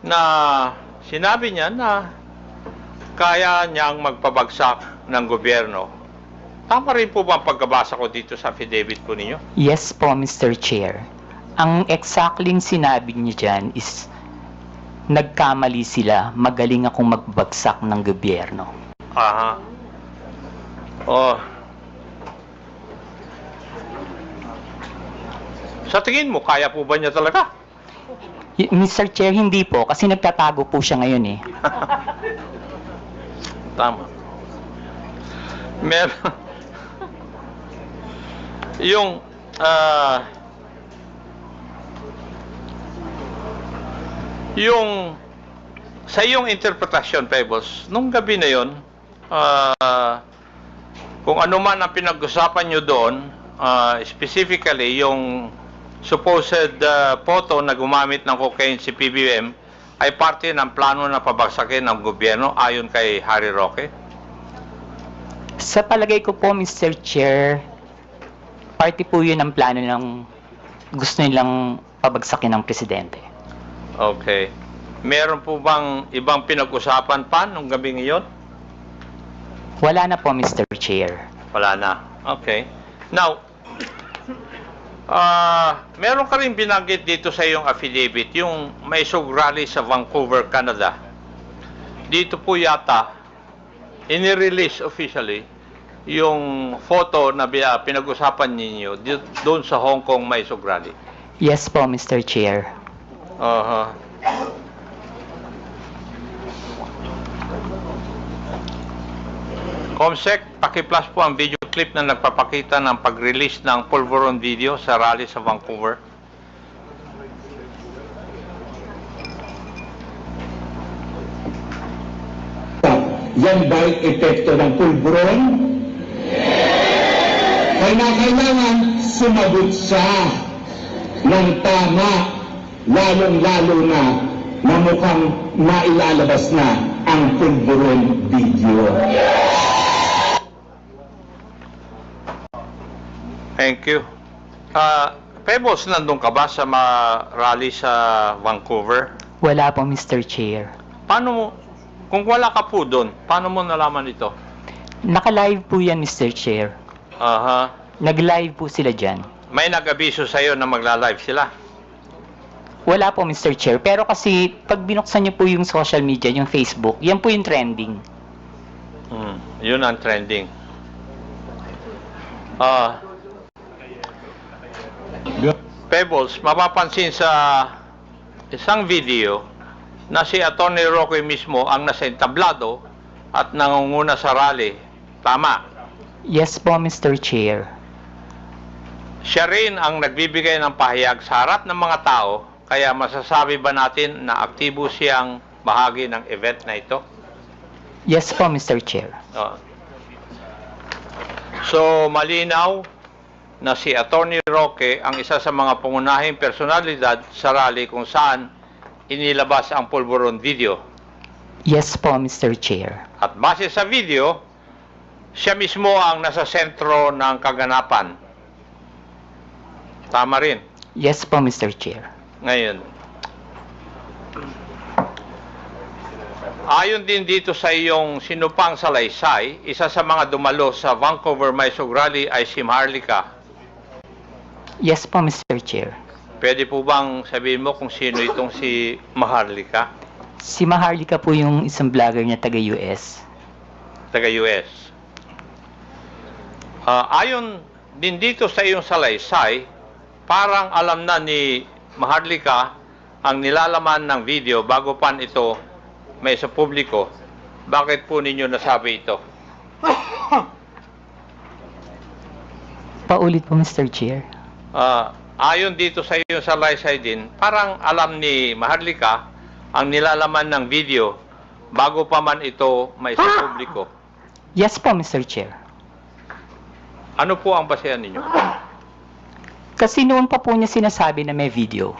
na sinabi niya na kaya niyang magpabagsak ng gobyerno. Tama rin po ba ang pagkabasa ko dito sa affidavit po ninyo? Yes po, Mr. Chair. Ang exactly sinabi niya dyan is nagkamali sila, magaling akong magbagsak ng gobyerno. Aha. Oh. Sa tingin mo, kaya po ba niya talaga? Mr. Chair, hindi po, kasi nagtatago po siya ngayon eh. Tama. Meron. Yung, sa iyong interpretasyon, Pebbles, nung gabi na yon, kung ano man ang pinag-usapan nyo doon, specifically yung supposed photo na gumamit ng cocaine si PBM ay parte ng plano na pabagsakin ng gobyerno ayon kay Harry Roque? Sa palagay ko po, Mr. Chair, parte po yun ang plano ng gusto nilang pabagsakin ng presidente. Okay. Meron po bang ibang pinag-usapan pa nung gabi ngayon? Wala na po, Mr. Chair. Wala na. Okay. Now, meron ka rin binanggit dito sa iyong affidavit, yung may sug rally sa Vancouver, Canada. Dito po yata, inirelease officially, yung photo na pinag-usapan ninyo doon sa Hong Kong may sug rally. Yes po, Mr. Chair. Comsec, paki-plus po ang video clip na nagpapakita ng pag-release ng Pulveron video sa rally sa Vancouver. Yan ba'y epekto ng pulburon? Kailangan sumagot siya ng tama, lalong-lalo na mukhang mailalabas na ang pulburon video. Thank you. Pebbles, nandun ka ba sa rally sa Vancouver? Wala po, Mr. Chair. Paano mo, kung wala ka po doon, paano mo nalaman ito? Naka-live po yan, Mr. Chair. Aha. Nag-live po sila dyan. May nag-abiso sa'yo na magla-live sila? Wala po, Mr. Chair. Pero kasi, pag binuksan niyo po yung social media, yung Facebook, yan po yung trending. Yun ang trending. Pebbles, mapapansin sa isang video na si Atty. Roque mismo ang nasa entablado at nangunguna sa rally. Tama. Yes po, Mr. Chair. Siya rin ang nagbibigay ng pahayag sa harap ng mga tao, kaya masasabi ba natin na aktibo siyang bahagi ng event na ito? Yes po, Mr. Chair. So, malinaw na si Atty. Roque ang isa sa mga pangunahing personalidad sa rally kung saan inilabas ang Pulveron video. Yes po, Mr. Chair. At base sa video, siya mismo ang nasa sentro ng kaganapan. Tama rin. Yes po, Mr. Chair. Ngayon, ayon din dito sa iyong sinupang salaysay, isa sa mga dumalo sa Vancouver Mysog Rally ay si Maharlika. Yes po, Mr. Chair. Pwede po bang sabihin mo kung sino itong si Maharlika? Si Maharlika po yung isang vlogger niya taga-US. Taga-US. Ayon din dito sa iyong salaysay, parang alam na ni Maharlika ang nilalaman ng video bago pa ito may sa publiko. Bakit po ninyo nasabi ito? Paulit po, Mr. Chair. Ayon dito sa iyong salaysay din, parang alam ni Maharlika ang nilalaman ng video bago pa man ito may sa publiko. Yes po, Mr. Chair. Ano po ang basehan ninyo? Kasi noon pa po niya sinasabi na may video.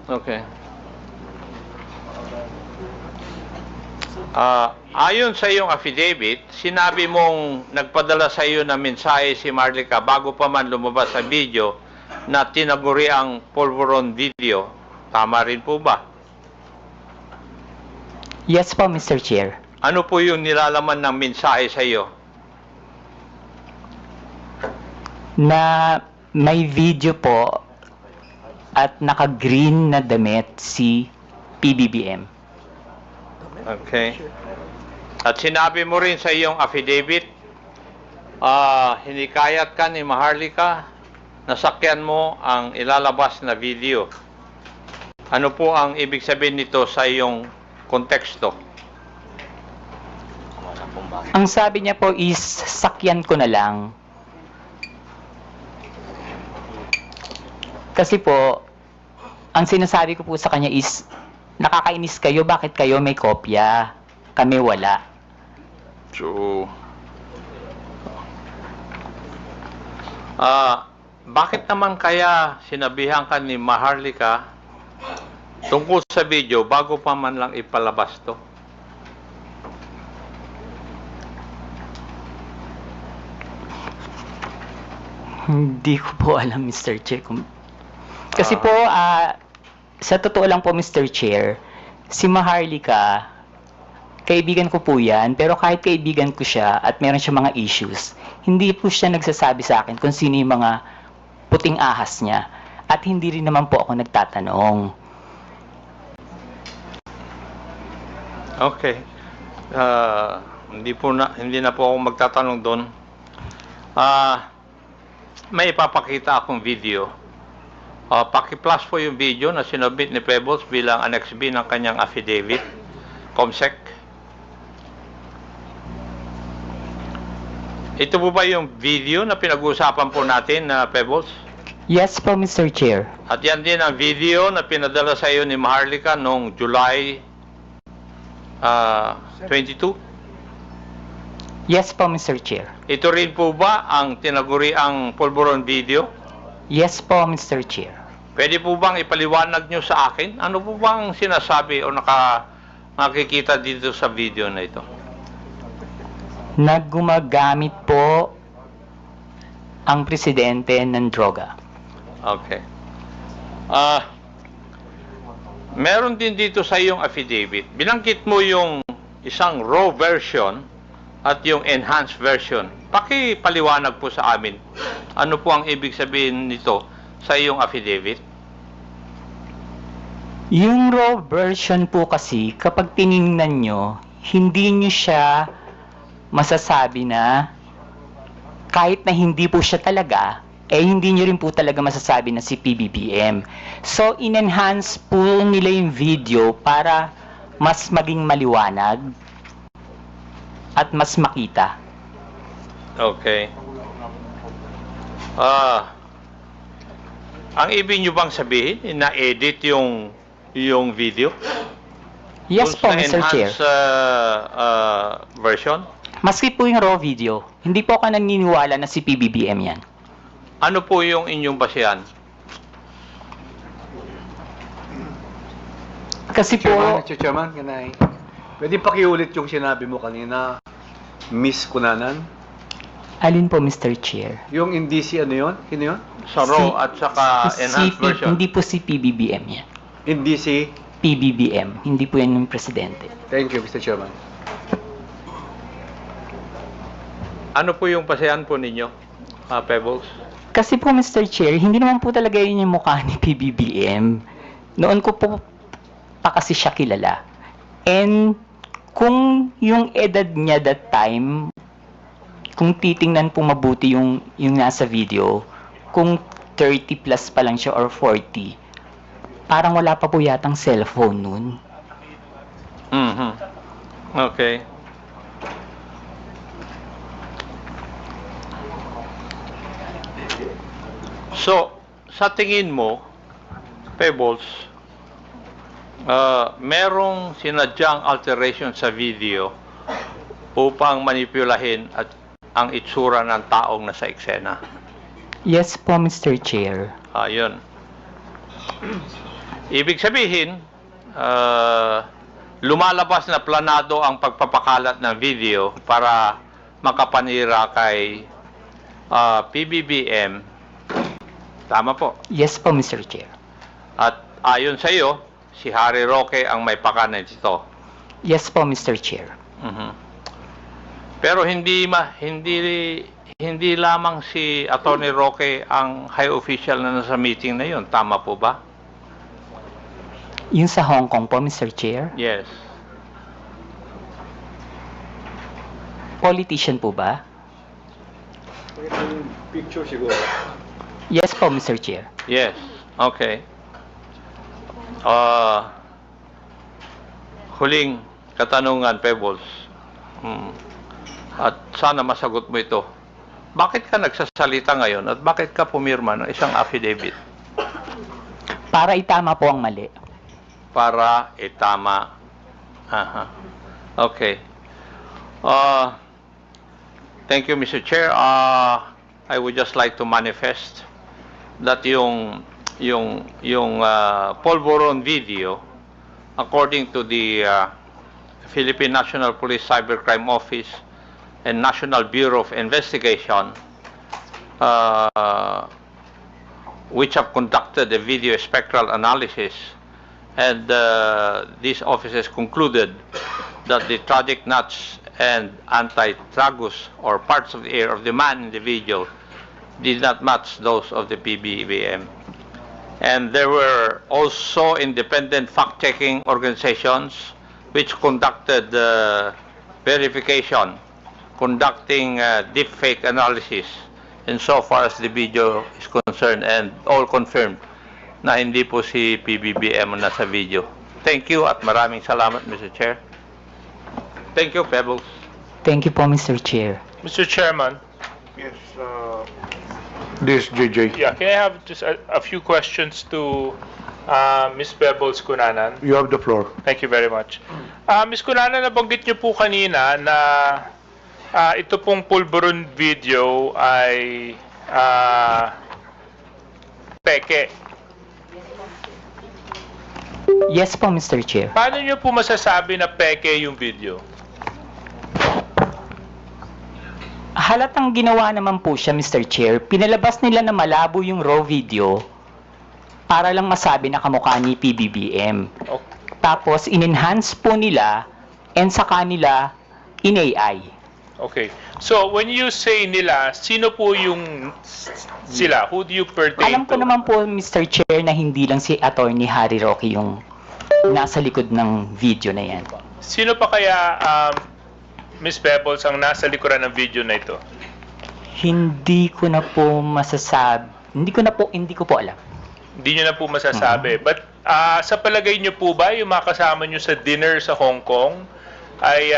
Okay. Ayon sa iyong affidavit, sinabi mong nagpadala sa iyo ng mensahe si Maharlika bago pa man lumabas sa video na tinaguri ang Pulveron video. Tama rin po ba? Yes po, Mr. Chair. Ano po yung nilalaman ng mensahe sa iyo? Na may video po at naka-green na damit si PBBM. Okay. At sinabi mo rin sa iyong affidavit, hinikayat ka ni Maharlika, nasakyan mo ang ilalabas na video. Ano po ang ibig sabihin nito sa iyong konteksto? Ang sabi niya po is, sakyan ko na lang. Kasi po, ang sinasabi ko po sa kanya is, nakakainis kayo, bakit kayo may kopya? Kami wala. So, bakit naman kaya sinabihan ka ni Maharlika tungkol sa video bago pa man lang ipalabas to? Hindi ko po alam, Mr. Chair. Kasi po, sa totoo lang po, Mr. Chair, si Maharlika, kaibigan ko po yan, pero kahit kaibigan ko siya at meron siya mga issues, hindi po siya nagsasabi sa akin kung sino yung mga puting ahas niya. At hindi rin naman po ako nagtatanong. Okay. Hindi na po ako magtatanong doon. May ipapakita akong video. Paki-plus po yung video na sinubmit ni Pebbles bilang Annex B ng kanyang affidavit. COMSEC. Ito po ba yung video na pinag-uusapan po natin na Pebbles? Yes po, Mr. Chair. At yan din ang video na pinadala sa iyo ni Maharlika noong July 22. Yes po, Mr. Chair. Ito rin po ba ang tinaguriang pulburon video? Yes po, Mr. Chair. Pwede po bang ipaliwanag nyo sa akin? Ano po bang sinasabi o nakikita dito sa video na ito? Naggumagamit po ang presidente ng droga. Okay. Meron din dito sa iyong affidavit. Binanggit mo yung isang raw version at yung enhanced version. Pakipaliwanag po sa amin. Ano po ang ibig sabihin nito sa iyong affidavit? Yung raw version po kasi, kapag tiningnan nyo, hindi nyo siya masasabi na kahit na hindi po siya talaga, hindi nyo rin po talaga masasabi na si PBBM. So, in-enhance po nila yung video para mas maging maliwanag at mas makita. Okay. Ang ibig nyo bang sabihin, na-edit yung video? Yes po, Mr. Chair. Version? Maski po yung raw video, hindi po ako naniniwala na si PBBM yan. Ano po yung inyong basihan? Kasi po, Mr. Chairman, can I? Pwede pakiulit yung sinabi mo kanina, Miss Kunanan? alin po, Mr. Chair? Yung hindi si ano yun? Sino yun? Sa raw at saka enhanced version? Hindi po si PBBM yan. Hindi si... PBBM, hindi po yan yung presidente. Thank you, Mr. Chairman. Ano po yung basihan po ninyo, Pebbles? Kasi po, Mr. Chair, hindi naman po talaga yun yung mukha ni PBBM. Noon ko po pa kasi siya kilala. And kung yung edad niya that time, kung titingnan po mabuti yung nasa video, kung 30 plus pa lang siya or 40, parang wala pa po yatang cellphone nun. Mm-hmm. Okay. So, sa tingin mo, Pebbles, merong sinadyang alteration sa video upang manipulahin at ang itsura ng taong nasa eksena. Yes po, Mr. Chair. Ayun. Ibig sabihin, lumalabas na planado ang pagpapakalat ng video para makapanira kay PBBM. Tama po. Yes po, Mr. Chair. At ayon sa iyo, si Harry Roque ang may pakanan dito. Yes po, Mr. Chair. Mhm. Pero hindi lamang si Attorney Roque ang high official na nasa meeting na yun. Tama po ba? Yung sa Hong Kong po, Mr. Chair. Yes. Politician po ba? Picture siguro. Yes po, Mr. Chair. Yes. Okay. Huling katanungan, Pebbles. At sana masagot mo ito. Bakit ka nagsasalita ngayon at bakit ka pumirma ng isang affidavit? Para itama po ang mali. Para itama. Aha. Okay. Thank you, Mr. Chair. I would just like to manifest that yung Polvoron video, according to the Philippine National Police Cybercrime Office and National Bureau of Investigation, which have conducted a video spectral analysis, and these officers concluded that the tragic nuts and anti-tragus or parts of the ear of the man in the video did not match those of the PBBM. And there were also independent fact-checking organizations which conducted verification, conducting deepfake analysis insofar as the video is concerned, and all confirmed na hindi po si PBBM ang nasa video. Thank you at maraming salamat, Mr. Chair. Thank you, Pebbles. Thank you po, Mr. Chair. Mr. Chairman, Yes, this JJ. yeah, can I have just a few questions to Ms. Pebbles Cunanan? You have the floor. Thank you very much. Ms. Cunanan, nabanggit niyo po kanina na ito pong Pulburon video ay peke. Yes po, Mr. Chair. Paano niyo po masasabi na peke yung video? Halatang ginawa naman po siya, Mr. Chair. Pinalabas nila na malabo yung raw video para lang masabi na kamukha ni PBBM. Okay. Tapos, in-enhance po nila and sa kanila in AI. Okay. So, when you say nila, sino po yung sila? Who do you pertain Alam ko to? naman po, Mr. Chair, na hindi lang si Attorney Harry Roque yung nasa likod ng video na yan. Sino pa kaya, Ms. Pebbles, ang nasa likuran ng video na ito? Hindi ko na po masasabi. Hindi ko po alam. Hindi nyo na po masasabi. But sa palagay nyo po ba, yung mga kasama nyo sa dinner sa Hong Kong ay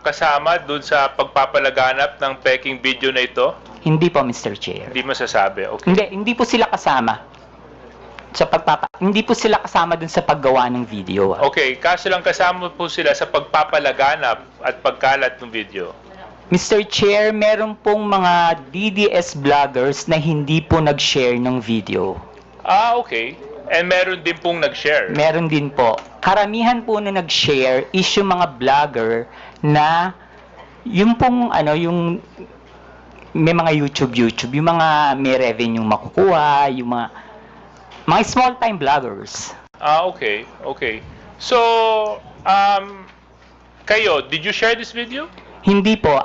kasama dun sa pagpapalaganap ng peking video na ito? Hindi po, Mr. Chair. Hindi masasabi. Okay. Hindi po sila kasama. Hindi po sila kasama dun sa paggawa ng video. Okay, kaso lang kasama po sila sa pagpapalaganap at pagkalat ng video. Mr. Chair, meron pong mga DDS vloggers na hindi po nag-share ng video. Okay. And meron din pong nag-share. Meron din po. Karamihan po na nag-share is yung mga vlogger na yung pong yung may mga YouTube, yung mga may revenue makukuha, yung mga small-time vloggers. Okay. Okay. So, kayo, did you share this video? Hindi po,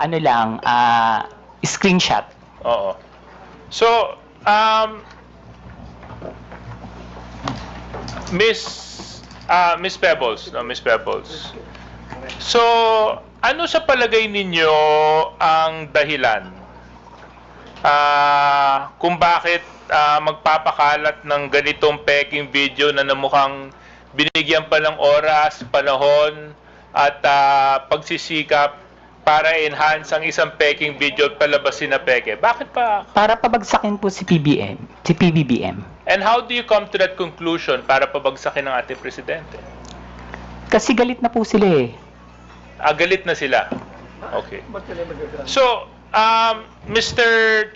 screenshot. Oo. So, Miss Pebbles, no, Miss Pebbles. So, ano sa palagay ninyo ang dahilan kung bakit magpapakalat ng ganitong peking video na namukhang binigyan pa ng oras, panahon at pagsisikap para enhance ang isang peking video at palabasin na peke? Bakit pa? Para pabagsakin po si PBBM. And how do you come to that conclusion para pabagsakin ng ating presidente? Kasi galit na po sila eh. Galit na sila. Okay. So, Mr.